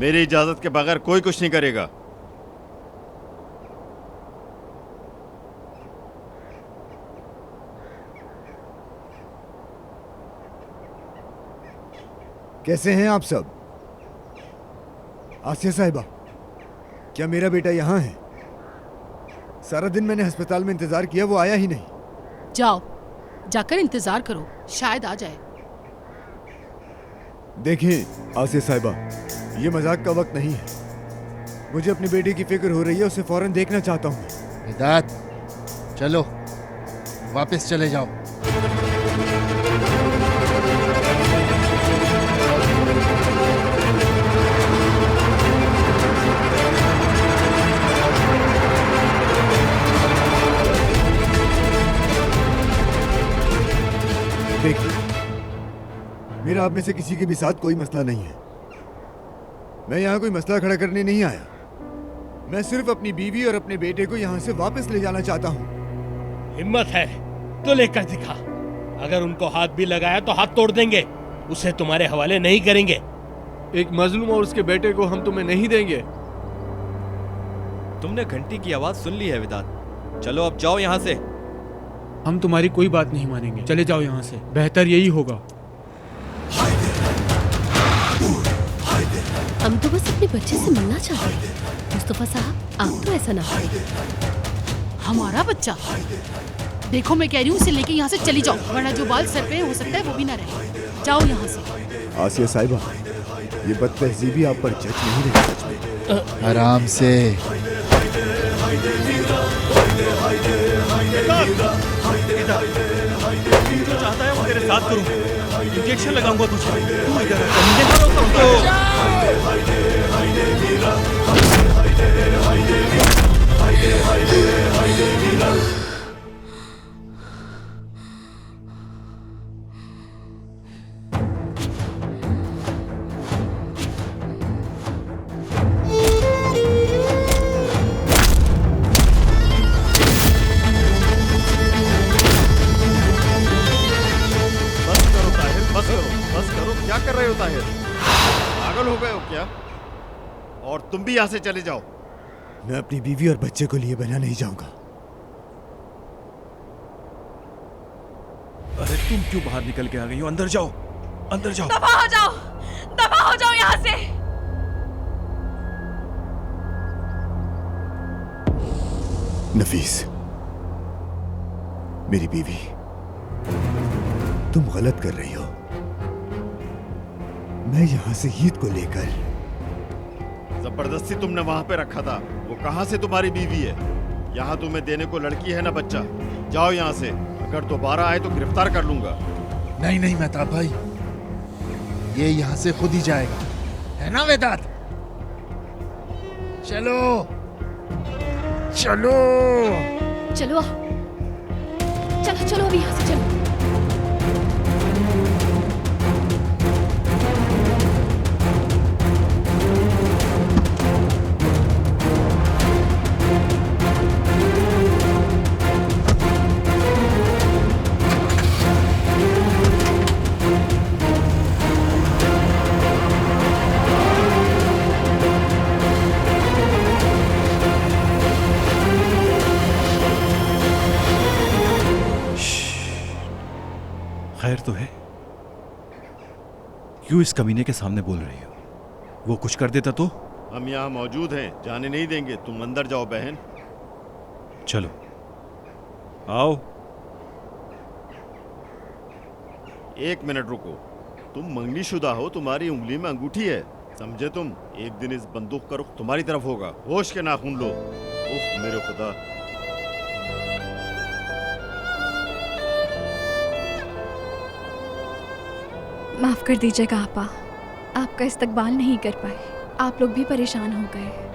मेरी इजाजत के बगैर कोई कुछ नहीं करेगा। कैसे हैं आप सब? आसिया साहिबा, क्या मेरा बेटा यहाँ है? सारा दिन मैंने अस्पताल में इंतजार किया, वो आया ही नहीं। जाओ, जाकर इंतजार करो, शायद आ जाए। देखिए आसिया साहिबा, ये मजाक का वक्त नहीं है। मुझे अपने बेटे की फिक्र हो रही है, उसे फौरन देखना चाहता हूँ। वेदात, चलो वापस चले जाओ। देखिए, मेरा आप में से किसी के भी साथ कोई मसला नहीं है। मैं यहाँ कोई मसला खड़ा करने नहीं आया। मैं सिर्फ अपनी बीवी और अपने बेटे को यहाँ से वापस ले जाना चाहता हूँ। हिम्मत है तो लेकर दिखा। अगर उनको हाथ भी लगाया तो हाथ तोड़ देंगे, उसे तुम्हारे हवाले नहीं करेंगे। एक मजलूम और उसके बेटे को हम तुम्हें नहीं देंगे। तुमने घंटी की आवाज सुन ली है वेदांत, चलो अब जाओ यहाँ से। हम तुम्हारी कोई बात नहीं मानेंगे, चले जाओ यहाँ से, बेहतर यही होगा। हम तो बस अपने बच्चे से मिलना चाहते हैं। मुस्तफा साहब, आप तो ऐसा ना करें। हमारा बच्चा? देखो, मैं कह रही हूँ, उसे लेके यहाँ से चली जाओ, वरना जो बाल सर पे हो सकता है वो भी ना रहे। जाओ यहाँ से। आसिया साहिबा, ये बदतहजीबी आप पर जज नहीं रही सच में। आराम से। जो चाहता है वो तेरे साथ करूं। इंजेक्शन लगाऊंगा तुझे। क्या कर रहे हो ताहिर? पागल हो गए हो क्या? और तुम भी यहाँ से चले जाओ। मैं अपनी बीवी और बच्चे को लिए बना नहीं जाऊंगा। अरे तुम क्यों बाहर निकल के आ गई हो? अंदर जाओ, अंदर जाओ। दफा हो जाओ, दफा हो जाओ यहाँ से। नफीस, मेरी बीवी, तुम गलत कर रही हो। मैं यहाँ से ईद को लेकर जबरदस्ती तुमने वहां पे रखा था। वो कहां से तुम्हारी बीवी है? यहाँ तुम्हें देने को लड़की है ना बच्चा। जाओ यहाँ से, अगर दोबारा आए तो गिरफ्तार कर लूंगा। नहीं नहीं मेहताब भाई, ये यहाँ से खुद ही जाएगा, है ना वेदांत? चलो चलो चलो चलो चलो, अभी यहाँ से चलो। खैर तो है? क्यों इस कमीने के सामने बोल रही हो? वो कुछ कर देता तो? हम यहाँ मौजूद हैं, जाने नहीं देंगे। तुम अंदर जाओ बहन। चलो आओ। 1 मिनट रुको। तुम मंगनीशुदा हो, तुम्हारी उंगली में अंगूठी है, समझे तुम? एक दिन इस बंदूक का रुख तुम्हारी तरफ होगा। होश के नाखून लो। उफ मेरे खुदा। माफ कर दीजिएगा आपा, आपका इस्तकबाल नहीं कर पाए। आप लोग भी परेशान हो गए।